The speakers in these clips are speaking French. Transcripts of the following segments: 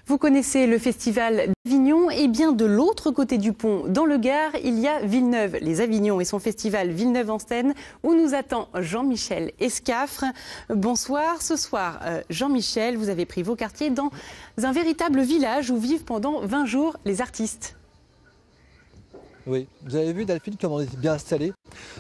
Vous connaissez le festival d'Avignon, et bien de l'autre côté du pont, dans le Gard, il y a Villeneuve-les-Avignon et son festival Villeneuve-en-Seine, où nous attend Jean-Michel Escafre. Bonsoir. Ce soir, Jean-Michel, vous avez pris vos quartiers dans un véritable village où vivent pendant 20 jours les artistes. Oui, vous avez vu Delphine comme on est bien installé.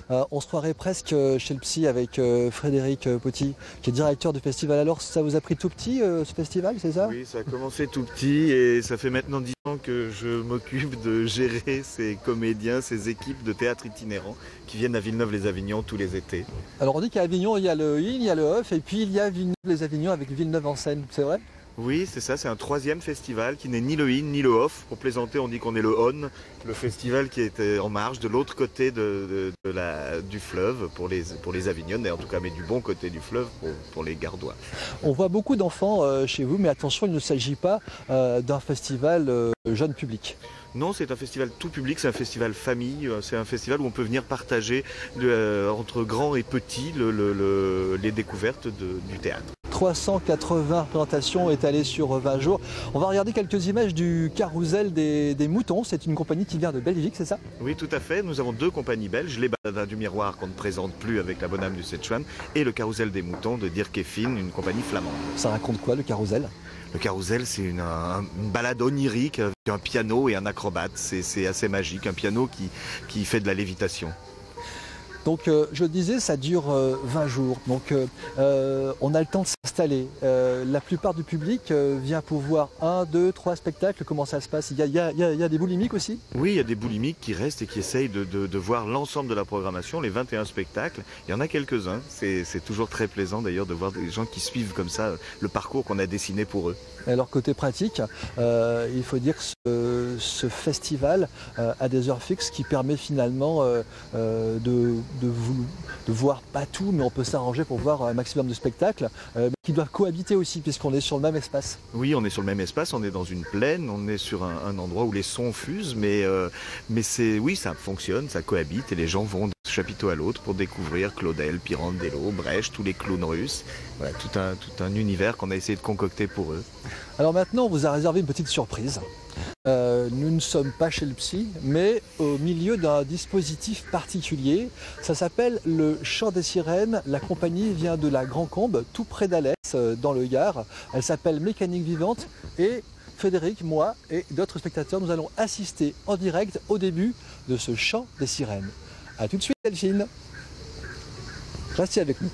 On se croirait presque chez le psy avec Frédéric Poty, qui est directeur du festival. Alors ça vous a pris tout petit ce festival, c'est ça? Oui, ça a commencé tout petit et ça fait maintenant 10 ans que je m'occupe de gérer ces comédiens, ces équipes de théâtre itinérants qui viennent à Villeneuve-les-Avignon tous les étés. Alors on dit qu'à Avignon il y a le in, il y a le off et puis il y a Villeneuve-les-Avignon avec Villeneuve-en-Seine, c'est vrai? Oui, c'est ça, c'est un troisième festival qui n'est ni le in ni le off. Pour plaisanter, on dit qu'on est le on, le festival qui est en marge de l'autre côté du fleuve pour les Avignonnais, en tout cas, mais du bon côté du fleuve pour les Gardois. On voit beaucoup d'enfants chez vous, mais attention, il ne s'agit pas d'un festival jeune public. Non, c'est un festival tout public, c'est un festival famille, c'est un festival où on peut venir partager entre grands et petits les découvertes du théâtre. 380 représentations étalées sur 20 jours. On va regarder quelques images du Carrousel des Moutons. C'est une compagnie qui vient de Belgique, c'est ça? Oui, tout à fait. Nous avons deux compagnies belges, les Baladins du Miroir qu'on ne présente plus avec la bonne âme du Szechuan et le Carrousel des Moutons de Dirk Effin, une compagnie flamande. Ça raconte quoi le Carrousel? Le Carrousel, c'est une balade onirique avec un piano et un acrobate. C'est assez magique, un piano qui fait de la lévitation. Donc je disais, ça dure 20 jours, donc on a le temps de s'installer. La plupart du public vient pour voir 1, 2, 3 spectacles. Comment ça se passe? Il y a des boulimiques aussi? Oui, il y a des boulimiques qui restent et qui essayent de voir l'ensemble de la programmation, les 21 spectacles. Il y en a quelques-uns, c'est toujours très plaisant d'ailleurs de voir des gens qui suivent comme ça le parcours qu'on a dessiné pour eux. Alors côté pratique, il faut dire que ce festival a des heures fixes qui permet finalement de voir pas tout, mais on peut s'arranger pour voir un maximum de spectacles qui doivent cohabiter aussi puisqu'on est sur le même espace. Oui, on est sur le même espace, on est dans une plaine, on est sur un endroit où les sons fusent, mais oui, ça fonctionne, ça cohabite et les gens vont d'un chapiteau à l'autre pour découvrir Claudel, Pirandello, Brecht, tous les clowns russes. Voilà, tout un univers qu'on a essayé de concocter pour eux. Alors maintenant, on vous a réservé une petite surprise. Nous ne sommes pas chez le psy, mais au milieu d'un dispositif particulier. Ça s'appelle le Chant des Sirènes. La compagnie vient de la Grand Combe, tout près d'Alès, dans le Gard. Elle s'appelle Mécanique Vivante et Frédéric, moi et d'autres spectateurs, nous allons assister en direct au début de ce Chant des Sirènes. A tout de suite Delphine. Restez avec nous.